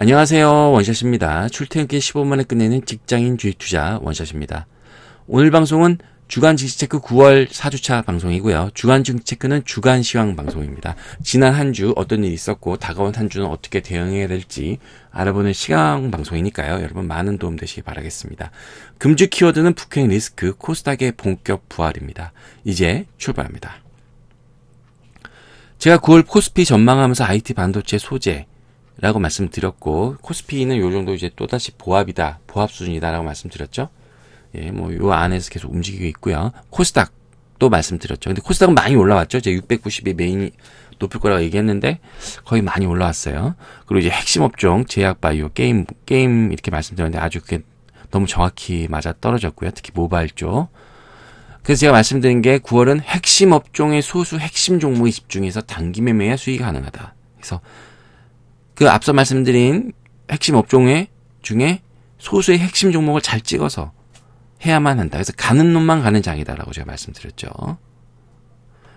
안녕하세요. 원샷입니다. 출퇴근길 15분만에 끝내는 직장인 주식 투자 원샷입니다. 오늘 방송은 주간 증시체크 9월 4주차 방송이고요. 주간 증시체크는 주간 시황 방송입니다. 지난 한 주 어떤 일이 있었고 다가온 한 주는 어떻게 대응해야 될지 알아보는 시황 방송이니까요. 여러분 많은 도움 되시기 바라겠습니다. 금주 키워드는 북행 리스크, 코스닥의 본격 부활입니다. 이제 출발합니다. 제가 9월 코스피 전망하면서 IT 반도체 소재 라고 말씀드렸고, 코스피는 요 정도 이제 또다시 보합이다, 보합 수준이다라고 말씀드렸죠. 예, 뭐 요 안에서 계속 움직이고 있고요. 코스닥도 말씀드렸죠. 근데 코스닥은 많이 올라왔죠. 이제 690이 메인이 높을 거라고 얘기했는데 거의 많이 올라왔어요. 그리고 이제 핵심 업종 제약 바이오, 게임 이렇게 말씀드렸는데 아주 그게 너무 정확히 맞아 떨어졌고요. 특히 모바일 쪽. 그래서 제가 말씀드린 게 9월은 핵심 업종의 소수 핵심 종목에 집중해서 단기 매매야 수익이 가능하다. 그래서 그 앞서 말씀드린 핵심 업종 중에 소수의 핵심 종목을 잘 찍어서 해야만 한다. 그래서 가는 놈만 가는 장이다라고 제가 말씀드렸죠.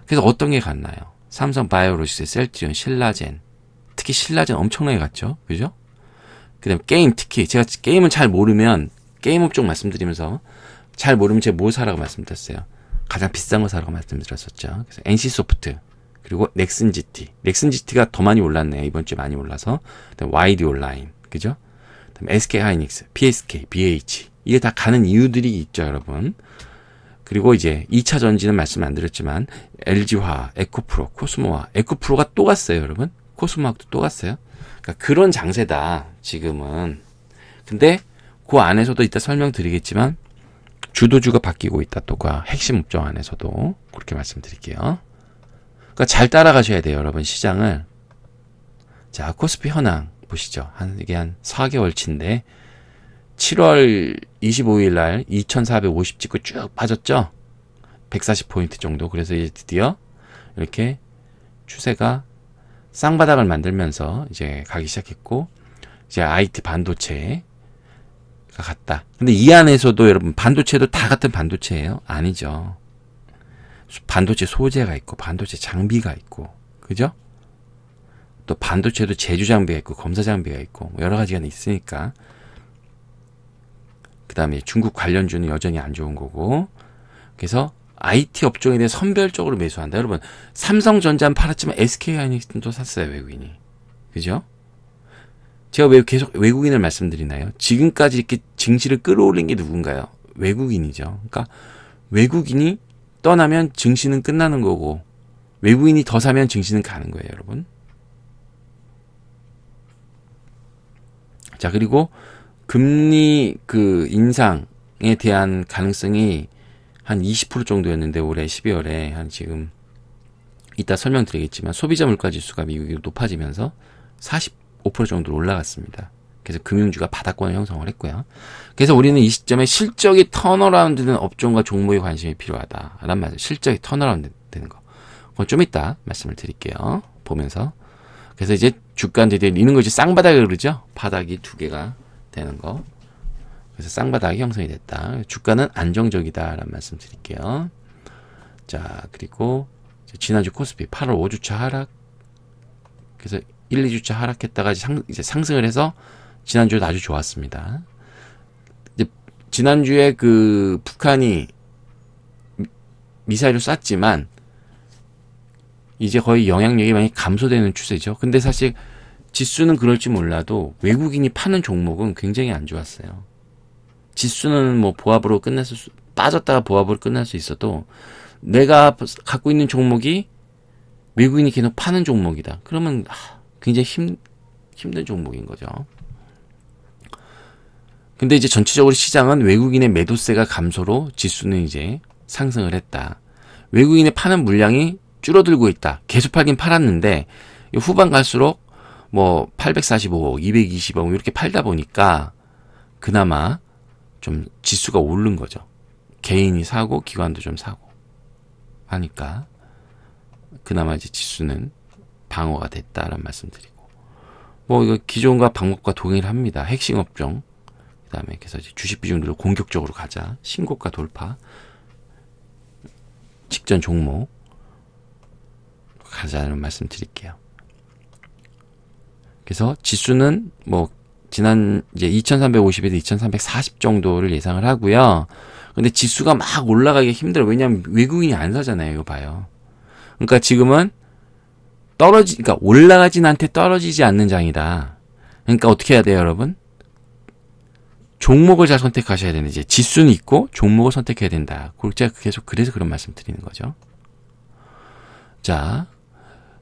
그래서 어떤 게 갔나요? 삼성 바이오로직스, 셀트리온, 신라젠. 특히 신라젠 엄청나게 갔죠. 그죠? 그 다음에 게임, 특히 제가 게임은 잘 모르면 게임 업종 말씀드리면서 잘 모르면 제가 뭘 사라고 말씀드렸어요. 가장 비싼 거 사라고 말씀드렸었죠. 그래서 NC소프트. 그리고 넥슨 GT. 넥슨 GT가 더 많이 올랐네요. 이번 주에 많이 올라서. 그다음에 YD 온라인. 그죠? 그다음에 SK 하이닉스, PSK, BH. 이게 다 가는 이유들이 있죠, 여러분. 그리고 이제 2차 전지는 말씀 안 드렸지만 LG화, 에코프로, 코스모화. 에코프로가 또 갔어요, 여러분. 코스모화도 또 갔어요. 그러니까 그런 장세다, 지금은. 근데 그 안에서도 이따 설명드리겠지만 주도주가 바뀌고 있다, 또가 핵심 업종 안에서도 그렇게 말씀드릴게요. 그러니까 잘 따라가셔야 돼요, 여러분, 시장을. 자, 코스피 현황 보시죠. 이게 한 4개월치인데 7월 25일 날 2450 찍고 쭉 빠졌죠. 140포인트 정도. 그래서 이제 드디어 이렇게 추세가 쌍바닥을 만들면서 이제 가기 시작했고, 이제 IT 반도체가 갔다. 근데 이 안에서도 여러분, 반도체도 다 같은 반도체예요? 아니죠. 반도체 소재가 있고 반도체 장비가 있고, 그죠? 또 반도체도 제조 장비가 있고 검사 장비가 있고 여러 가지가 있으니까. 그 다음에 중국 관련주는 여전히 안 좋은 거고. 그래서 IT 업종에 대해 선별적으로 매수한다. 여러분, 삼성전자는 팔았지만 SK하이닉스도 샀어요, 외국인이. 그죠? 제가 왜 계속 외국인을 말씀드리나요? 지금까지 이렇게 증시를 끌어올린 게 누군가요? 외국인이죠. 그러니까 외국인이 떠나면 증시는 끝나는 거고, 외국인이 더 사면 증시는 가는 거예요, 여러분. 자, 그리고 금리 인상에 대한 가능성이 한 20% 정도였는데, 올해 12월에 한 지금 이따 설명드리겠지만 소비자 물가 지수가 미국이 높아지면서 45% 정도로 올라갔습니다. 그래서 금융주가 바닥권을 형성을 했고요. 그래서 우리는 이 시점에 실적이 턴어라운드된 업종과 종목에 관심이 필요하다. 라는 말이죠. 실적이 턴어라운드 되는 거. 그건 좀 이따 말씀을 드릴게요. 보면서. 그래서 이제 주가 드디어 이런 거 이제 쌍바닥을 그러죠. 바닥이 두 개가 되는 거. 그래서 쌍바닥이 형성이 됐다. 주가는 안정적이다라는 말씀 드릴게요. 자, 그리고 지난주 코스피 8월 5주차 하락. 그래서 1, 2주차 하락했다가 이제 상승을 해서 지난주에도 아주 좋았습니다. 이제 지난주에 그 북한이 미사일을 쐈지만 이제 거의 영향력이 많이 감소되는 추세죠. 근데 사실 지수는 그럴지 몰라도 외국인이 파는 종목은 굉장히 안 좋았어요. 지수는 뭐 보합으로 빠졌다가 보합으로 끝날 수 있어도 내가 갖고 있는 종목이 외국인이 계속 파는 종목이다. 그러면 굉장히 힘든 종목인 거죠. 근데 이제 전체적으로 시장은 외국인의 매도세가 감소로 지수는 이제 상승을 했다. 외국인의 파는 물량이 줄어들고 있다. 계속 팔긴 팔았는데 후반 갈수록 뭐 845억, 220억 이렇게 팔다 보니까 그나마 좀 지수가 오른 거죠. 개인이 사고 기관도 좀 사고 하니까 그나마 이제 지수는 방어가 됐다라는 말씀드리고, 뭐 이거 기존과 방법과 동일합니다. 핵심 업종, 그다음에 그래서 이제 주식 비중들을 공격적으로 가자, 신고가 돌파, 직전 종목 가자는 말씀드릴게요. 그래서 지수는 뭐 지난 이제 2350에서 2340 정도를 예상을 하고요. 근데 지수가 막 올라가기 힘들어요. 왜냐하면 외국인이 안 사잖아요. 이거 봐요. 그러니까 지금은 그러니까 올라가진 않되 떨어지지 않는 장이다. 그러니까 어떻게 해야 돼요, 여러분? 종목을 잘 선택하셔야 되는, 이제 지수는 있고 종목을 선택해야 된다. 제가 계속 그래서 그런 말씀 드리는 거죠. 자,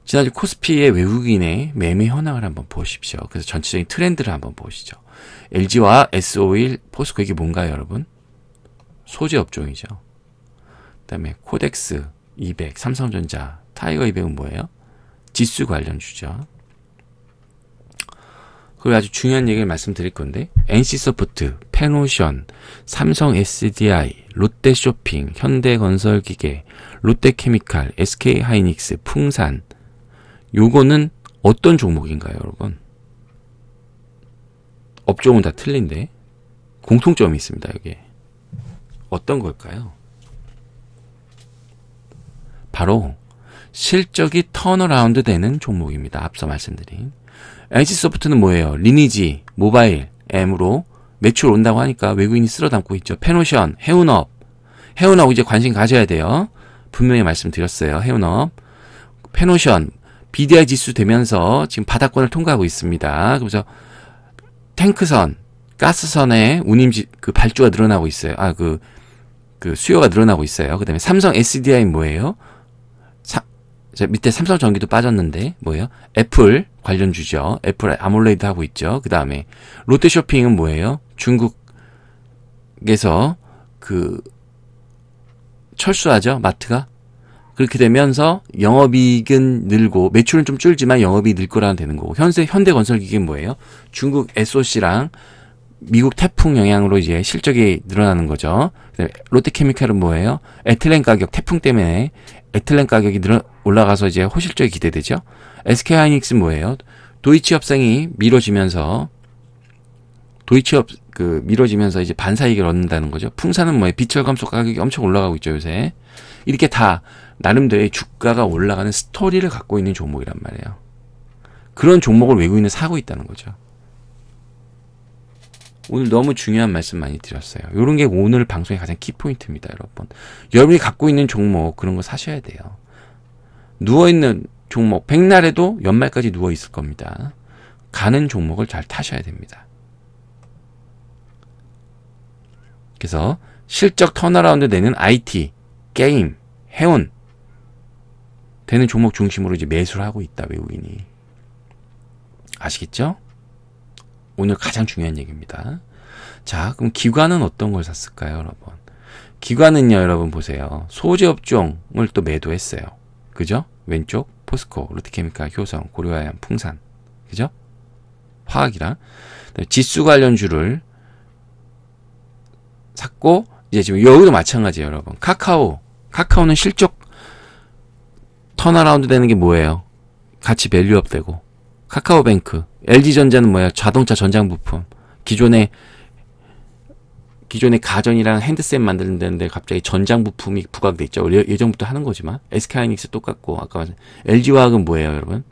지난주 코스피의 외국인의 매매 현황을 한번 보십시오. 그래서 전체적인 트렌드를 한번 보시죠. LG와 S51, 포스코, 이게 뭔가요, 여러분? 소재 업종이죠. 그다음에 코덱스 200, 삼성전자, 타이거 200은 뭐예요? 지수 관련주죠. 그리고 아주 중요한 얘기를 말씀드릴 건데, NC소프트, 페노션, 삼성 SDI, 롯데쇼핑, 현대건설기계, 롯데케미칼, SK하이닉스, 풍산, 요거는 어떤 종목인가요, 여러분? 업종은 다 틀린데 공통점이 있습니다. 여기에 어떤 걸까요? 바로 실적이 턴어라운드 되는 종목입니다. 앞서 말씀드린 NC소프트는 뭐예요? 리니지, 모바일, M으로 매출 온다고 하니까 외국인이 쓸어 담고 있죠. 페노션, 해운업 이제 관심 가져야 돼요. 분명히 말씀드렸어요. 해운업, 페노션, BDI 지수 되면서 지금 바닥권을 통과하고 있습니다. 그래서 탱크선, 가스선의 그 발주가 늘어나고 있어요. 그 수요가 늘어나고 있어요. 그 다음에 삼성 SDI 뭐예요? 밑에 삼성전기도 빠졌는데 뭐예요? 애플 관련주죠. 애플 아몰레이드 하고 있죠. 그 다음에 롯데쇼핑은 뭐예요? 중국에서 그 철수하죠. 마트가. 그렇게 되면서 영업이익은 늘고 매출은 좀 줄지만 영업이익이 늘 거라는 되는 거고, 현대건설기계는 뭐예요? 중국 SOC랑 미국 태풍 영향으로 이제 실적이 늘어나는 거죠. 그다음에 롯데케미칼은 뭐예요? 에틸렌 가격, 태풍 때문에 에틸렌 가격이 올라가서 이제 호실적이 기대되죠. SK하이닉스는 뭐예요? 도이치 협상이 미뤄지면서 이제 반사이익을 얻는다는 거죠. 풍산은 뭐예요? 비철금속 가격이 엄청 올라가고 있죠, 요새. 이렇게 다 나름대로의 주가가 올라가는 스토리를 갖고 있는 종목이란 말이에요. 그런 종목을 외국인은 사고 있다는 거죠. 오늘 너무 중요한 말씀 많이 드렸어요. 이런 게 오늘 방송의 가장 키포인트입니다, 여러분. 여러분이 갖고 있는 종목, 그런 거 사셔야 돼요. 누워있는 종목, 백날에도 연말까지 누워있을 겁니다. 가는 종목을 잘 타셔야 됩니다. 그래서 실적 턴어라운드 되는 IT, 게임, 해운 되는 종목 중심으로 이제 매수를 하고 있다, 외국인이. 아시겠죠? 오늘 가장 중요한 얘기입니다. 자, 그럼 기관은 어떤 걸 샀을까요, 여러분? 기관은요, 여러분 보세요. 소재 업종을 또 매도했어요. 그죠? 왼쪽 포스코, 롯데케미칼, 효성, 고려아연, 풍산. 그죠? 화학이랑 지수 관련주를 샀고, 이제 지금 여기도 마찬가지예요, 여러분. 카카오는 실적 턴어라운드 되는 게 뭐예요? 같이 밸류업 되고, 카카오뱅크, LG전자는 뭐야? 자동차 전장 부품. 기존에 가전이랑 핸드셋 만드는데 갑자기 전장 부품이 부각돼 있죠. 예전부터 하는 거지만. SK하이닉스 똑같고, 아까 말씀 LG화학은 뭐예요, 여러분?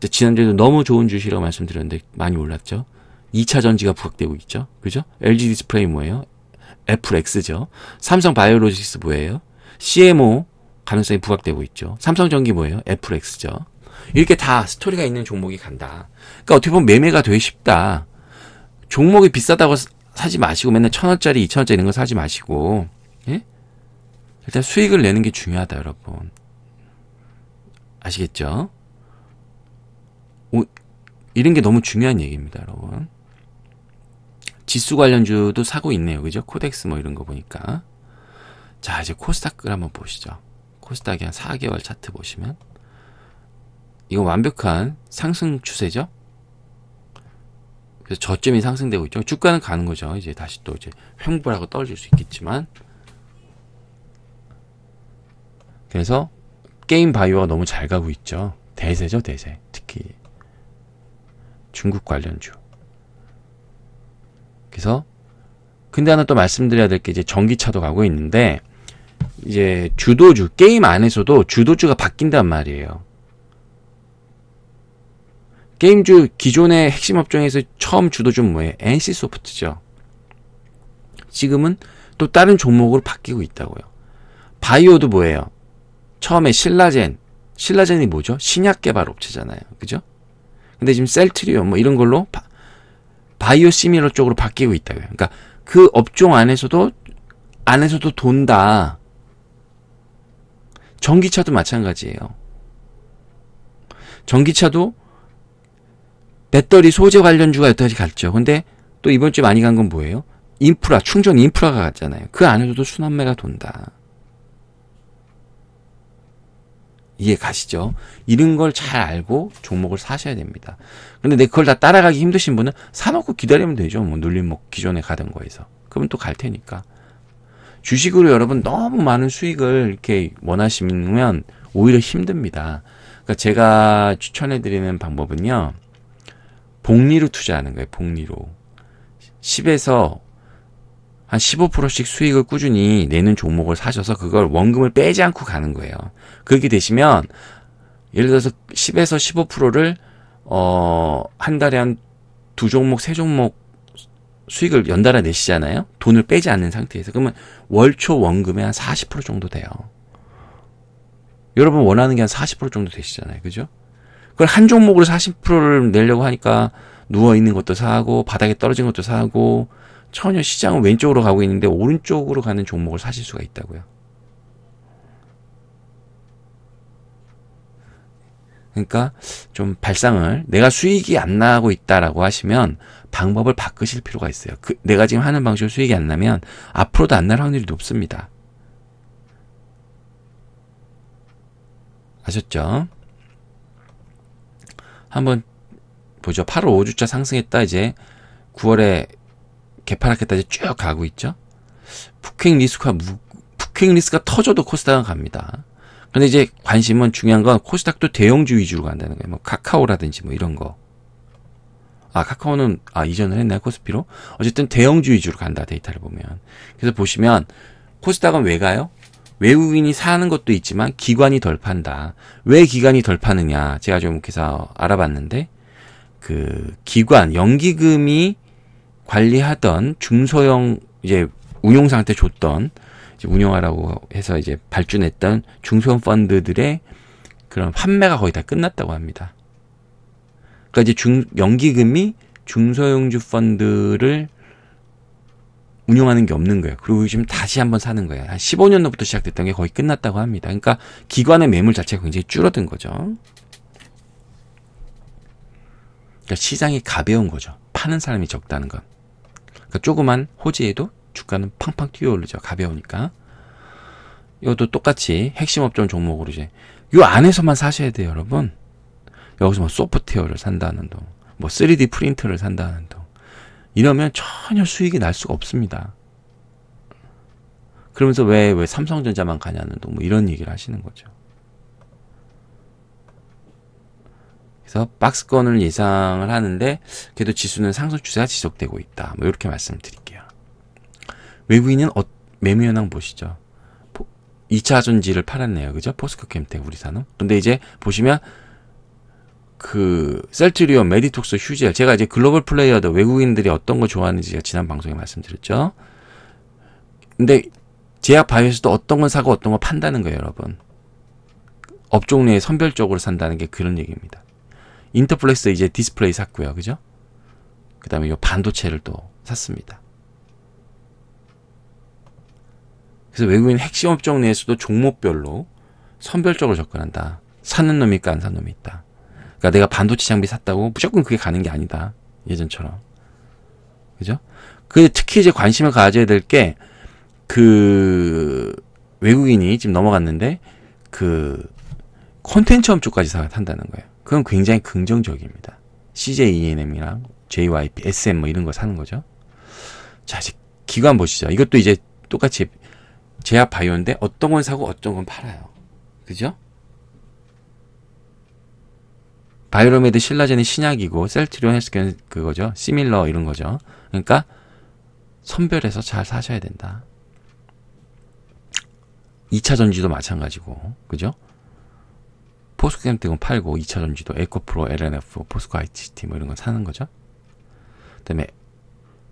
지난주에도 너무 좋은 주시라고 말씀드렸는데 많이 올랐죠. 2차 전지가 부각되고 있죠. 그죠? LG 디스플레이 뭐예요? 애플X죠. 삼성 바이오로직스 뭐예요? CMO 가능성이 부각되고 있죠. 삼성전기 뭐예요? 애플X죠. 이렇게 다 스토리가 있는 종목이 간다. 그러니까 어떻게 보면 매매가 되게 쉽다. 종목이 비싸다고 사지 마시고 맨날 1,000원짜리, 2,000원짜리 이런 거 사지 마시고, 예? 일단 수익을 내는 게 중요하다, 여러분. 아시겠죠? 이런 게 너무 중요한 얘기입니다, 여러분. 지수 관련주도 사고 있네요. 그죠? 코덱스 뭐 이런 거 보니까. 자, 이제 코스닥을 한번 보시죠. 코스닥이 한 4개월 차트 보시면 이거 완벽한 상승 추세죠? 그래서 저점이 상승되고 있죠. 주가는 가는 거죠. 이제 다시 또 이제 횡보하고 떨어질 수 있겠지만. 그래서 게임 바이오가 너무 잘 가고 있죠. 대세죠, 대세. 특히 중국 관련주. 그래서 근데 하나 또 말씀드려야 될 게 이제 전기차도 가고 있는데, 이제 주도주, 게임 안에서도 주도주가 바뀐단 말이에요. 게임주 기존의 핵심 업종에서 처음 주도주는 뭐예요? NC소프트죠. 지금은 또 다른 종목으로 바뀌고 있다고요. 바이오도 뭐예요? 처음에 신라젠이 뭐죠? 신약 개발 업체잖아요. 그죠? 근데 지금 셀트리온 뭐 이런 걸로 바이오 시밀러 쪽으로 바뀌고 있다고요. 그러니까 그 업종 안에서도 돈다. 전기차도 마찬가지예요. 전기차도 배터리 소재 관련주가 여기까지 갔죠. 근데 또 이번 주에 많이 간 건 뭐예요? 충전 인프라가 갔잖아요. 그 안에서도 순환매가 돈다. 이해 가시죠? 이런 걸 잘 알고 종목을 사셔야 됩니다. 근데 그걸 다 따라가기 힘드신 분은 사놓고 기다리면 되죠. 뭐 눌림목 기존에 가던 거에서. 그러면 또 갈 테니까. 주식으로 여러분 너무 많은 수익을 이렇게 원하시면 오히려 힘듭니다. 그러니까 제가 추천해드리는 방법은요. 복리로 투자하는 거예요. 복리로. 10에서 한 15%씩 수익을 꾸준히 내는 종목을 사셔서 그걸 원금을 빼지 않고 가는 거예요. 그렇게 되시면 예를 들어서 10에서 15%를 한 달에 한 2종목, 3종목 수익을 연달아 내시잖아요. 돈을 빼지 않는 상태에서. 그러면 월초 원금의 한 40% 정도 돼요. 여러분 원하는 게 한 40% 정도 되시잖아요. 그죠? 그걸 한 종목으로 40%를 내려고 하니까 누워있는 것도 사고 바닥에 떨어진 것도 사고 전혀 시장은 왼쪽으로 가고 있는데 오른쪽으로 가는 종목을 사실 수가 있다고요. 그러니까 좀 발상을 내가 수익이 안 나고 있다라고 하시면 방법을 바꾸실 필요가 있어요. 내가 지금 하는 방식으로 수익이 안 나면 앞으로도 안 날 확률이 높습니다. 아셨죠? 한번 보죠. 8월 5주차 상승했다 이제 9월에 개파락했다 이제 쭉 가고 있죠. 북핵 리스크가 터져도 코스닥은 갑니다. 근데 이제 관심은 중요한 건 코스닥도 대형주 위주로 간다는 거예요. 뭐 카카오라든지 뭐 이런 거. 카카오는 이전을 했나요? 코스피로? 어쨌든 대형주 위주로 간다. 데이터를 보면. 그래서 보시면 코스닥은 왜 가요? 외국인이 사는 것도 있지만 기관이 덜 판다. 왜 기관이 덜 파느냐? 제가 좀 그래서 알아봤는데 그 기관 연기금이 관리하던 중소형 이제 운용사한테 줬던 이제 운용하라고 해서 이제 발주냈던 중소형 펀드들의 그런 판매가 거의 다 끝났다고 합니다. 그러니까 이제 연기금이 중소형주 펀드를 운용하는 게 없는 거예요. 그리고 지금 다시 한번 사는 거예요. 한 15년도부터 시작됐던 게 거의 끝났다고 합니다. 그러니까 기관의 매물 자체가 굉장히 줄어든 거죠. 그러니까 시장이 가벼운 거죠. 파는 사람이 적다는 건. 그러니까 조그만 호재에도 주가는 팡팡 뛰어오르죠. 가벼우니까. 이것도 똑같이 핵심 업종 종목으로 이제 이 안에서만 사셔야 돼요, 여러분. 여기서 뭐 소프트웨어를 산다는 동, 뭐 3D 프린터를 산다는 동. 이러면 전혀 수익이 날 수가 없습니다. 그러면서 왜 삼성전자만 가냐는 동, 뭐 이런 얘기를 하시는 거죠. 그래서 박스권을 예상을 하는데 그래도 지수는 상승 추세가 지속되고 있다. 뭐 이렇게 말씀드릴게요. 외국인은 매매 현황 보시죠. 2차 전지를 팔았네요. 그죠? 포스코 캠텍 우리 산업. 근데 이제 보시면 그 셀트리온, 메디톡스, 휴지엘. 제가 이제 글로벌 플레이어들 외국인들이 어떤 거 좋아하는지 제가 지난 방송에 말씀드렸죠. 근데 제약 바이오에서도 어떤 건 사고 어떤 건 판다는 거예요, 여러분. 업종 내에 선별적으로 산다는 게 그런 얘기입니다. 인터플렉스 이제 디스플레이 샀고요. 그죠? 그 다음에 이 반도체를 또 샀습니다. 그래서 외국인 핵심 업종 내에서도 종목별로 선별적으로 접근한다. 사는 놈이 있고 안 사는 놈이 있다. 그러니까 내가 반도체 장비 샀다고 무조건 그게 가는 게 아니다. 예전처럼. 그죠? 특히 이제 관심을 가져야 될 게 그 외국인이 지금 넘어갔는데 그 콘텐츠 업종까지 산다는 거예요. 그건 굉장히 긍정적입니다. CJ ENM이랑 JYP, SM 뭐 이런 거 사는 거죠. 자, 이제 기관 보시죠. 이것도 이제 똑같이 제약 바이오인데 어떤 건 사고 어떤 건 팔아요. 그죠? 바이오로메드 신라젠이 신약이고 셀트리온 헬스케어는 그거죠. 시밀러 이런 거죠. 그러니까 선별해서 잘 사셔야 된다. 2차 전지도 마찬가지고. 그죠? 포스코 햄텍은 팔고 2차 전지도 에코프로, LNF, 포스코 ITT 뭐 이런 건 사는 거죠. 그다음에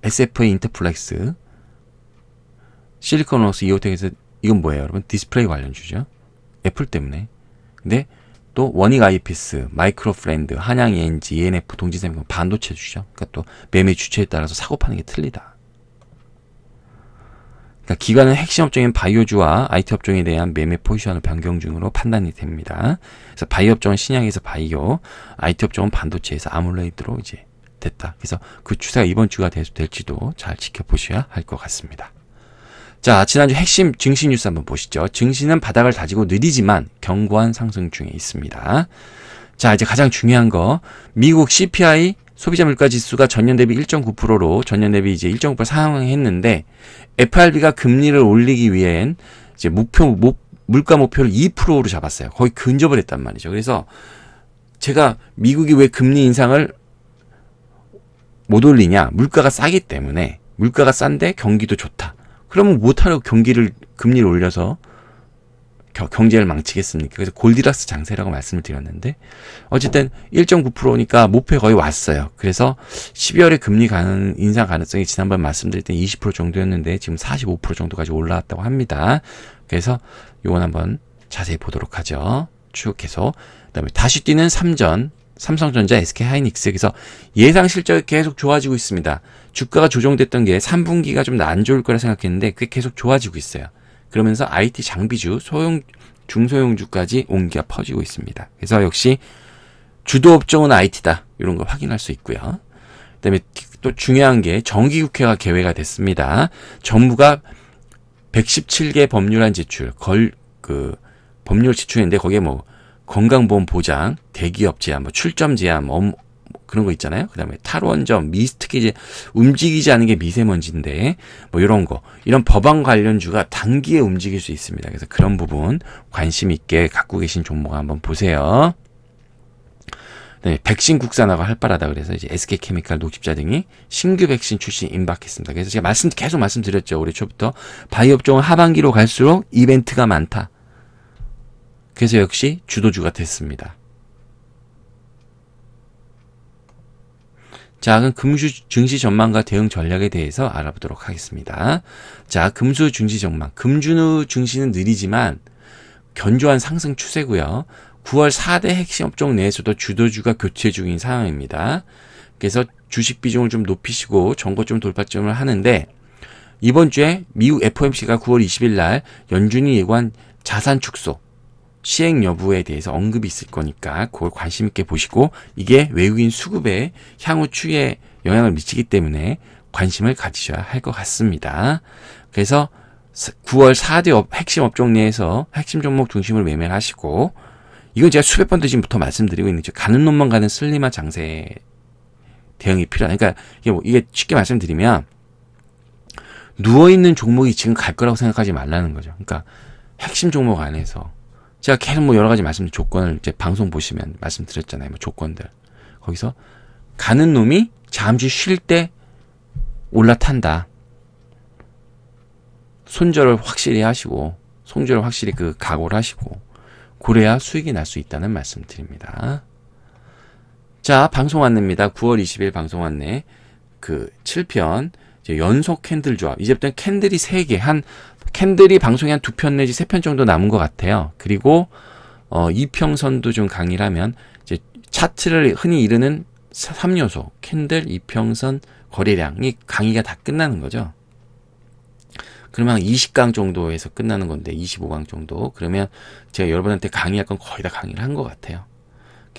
SFA 인터플렉스, 실리콘워스, 이오텍에서 이건 뭐예요, 여러분? 디스플레이 관련주죠. 애플 때문에. 근데 또 원익 아이피스, 마이크로프렌드, 한양 ENG, ENF, 동진생명 반도체 주죠. 그러니까 또 매매 주체에 따라서 사고 파는 게 틀리다. 그러니까 기관은 핵심 업종인 바이오주와 IT 업종에 대한 매매 포지션을 변경 중으로 판단이 됩니다. 그래서 바이오 업종은 신약에서 바이오, IT 업종은 반도체에서 아몰레이드로 이제 됐다. 그래서 그 추세가 이번 주가 될지도 잘 지켜보셔야 할 것 같습니다. 자, 지난주 핵심 증시 뉴스 한번 보시죠. 증시는 바닥을 다지고 느리지만 견고한 상승 중에 있습니다. 자, 이제 가장 중요한 거, 미국 CPI 소비자 물가 지수가 전년 대비 1.9%로 전년 대비 이제 1.9% 상승했는데, FRB가 금리를 올리기 위hen 이제 물가 목표를 2%로 잡았어요. 거의 근접을 했단 말이죠. 그래서 제가 미국이 왜 금리 인상을 못 올리냐? 물가가 싸기 때문에. 물가가 싼데 경기도 좋다. 그러면 못하려고 금리를 올려서 경제를 망치겠습니까? 그래서 골디락스 장세라고 말씀을 드렸는데, 어쨌든 1.9%니까 목표에 거의 왔어요. 그래서 12월에 금리 인상 가능성이 지난번 말씀드릴 때 20% 정도였는데 지금 45% 정도까지 올라왔다고 합니다. 그래서 요건 한번 자세히 보도록 하죠. 쭉 계속. 그다음에 다시 뛰는 삼성전자, SK하이닉스. 그래서 예상 실적이 계속 좋아지고 있습니다. 주가가 조정됐던 게 3분기가 좀 안 좋을 거라 생각했는데 그게 계속 좋아지고 있어요. 그러면서 IT 장비주, 중소형주까지 온기가 퍼지고 있습니다. 그래서 역시 주도 업종은 IT다. 이런 거 확인할 수 있고요. 그다음에 또 중요한 게 정기국회가 개회가 됐습니다. 정부가 117개 법률안 제출, 법률 제출인데 거기에 뭐 건강보험 보장, 대기업 제한, 뭐 출점 제한, 그런 거 있잖아요. 그 다음에 탈원전, 특히 이제 움직이지 않은 게 미세먼지인데, 뭐 이런 거, 이런 법안 관련주가 단기에 움직일 수 있습니다. 그래서 그런 부분 관심 있게 갖고 계신 종목 한번 보세요. 네, 백신 국산화가 활발하다 그래서 이제 SK케미칼, 녹십자 등이 신규 백신 출시 임박했습니다. 그래서 제가 계속 말씀드렸죠. 올해 초부터 바이오 업종은 하반기로 갈수록 이벤트가 많다. 그래서 역시 주도주가 됐습니다. 자, 그럼 금수 증시 전망과 대응 전략에 대해서 알아보도록 하겠습니다. 자, 금수 증시 전망. 금주 증시는 느리지만 견조한 상승 추세고요. 9월 4대 핵심 업종 내에서도 주도주가 교체 중인 상황입니다. 그래서 주식 비중을 좀 높이시고 정고점 돌파점을 하는데, 이번 주에 미국 FOMC가 9월 20일 날 연준이 예고한 자산 축소 시행 여부에 대해서 언급이 있을 거니까 그걸 관심 있게 보시고, 이게 외국인 수급에 향후 추이에 영향을 미치기 때문에 관심을 가지셔야 할 것 같습니다. 그래서 9월 4대 핵심 업종 내에서 핵심 종목 중심으로 매매를 하시고, 이건 제가 수백 번 지금부터 말씀드리고 있는 거죠. 가는 놈만 가는 슬림한 장세 대응이 필요하다. 그러니까 이게 쉽게 말씀드리면, 누워있는 종목이 지금 갈 거라고 생각하지 말라는 거죠. 그러니까 핵심 종목 안에서 제가 계속 뭐 여러 가지 조건을 이제 방송 보시면 말씀드렸잖아요. 뭐 조건들. 거기서 가는 놈이 잠시 쉴 때 올라탄다. 손절을 확실히 하시고, 손절을 확실히 각오를 하시고, 그래야 수익이 날 수 있다는 말씀 드립니다. 자, 방송 안내입니다. 9월 20일 방송 안내. 7편. 이제 연속 캔들 조합. 이제부터는 캔들이 3개, 캔들이 방송이 한 2편 내지 3편 정도 남은 것 같아요. 그리고, 이평선도 좀 강의를 하면, 이제 차트를 흔히 이르는 3요소, 캔들, 이평선, 거래량이 강의가 다 끝나는 거죠. 그러면 20강 정도에서 끝나는 건데, 25강 정도. 그러면 제가 여러분한테 강의할 건 거의 다 강의를 한 것 같아요.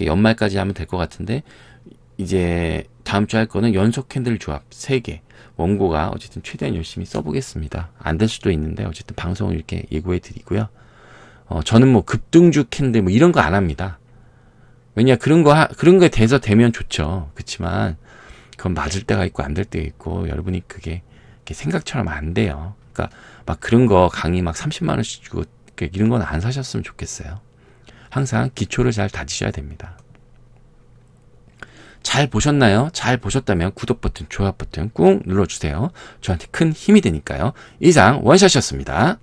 연말까지 하면 될 것 같은데, 이제 다음 주 할 거는 연속 캔들 조합 3개. 원고가 어쨌든 최대한 열심히 써보겠습니다. 안 될 수도 있는데 어쨌든 방송을 이렇게 예고해 드리고요. 저는 뭐 급등주 캔들 뭐 이런 거 안 합니다. 왜냐, 그런 거에 대해서 되면 좋죠. 그렇지만 그건 맞을 때가 있고 안 될 때가 있고, 여러분이 그게 생각처럼 안 돼요. 그러니까 막 그런 거 강의 막 30만 원씩 주고 이런 건 안 사셨으면 좋겠어요. 항상 기초를 잘 다지셔야 됩니다. 잘 보셨나요? 잘 보셨다면 구독 버튼, 좋아요 버튼 꾹 눌러주세요. 저한테 큰 힘이 되니까요. 이상 원샷이었습니다.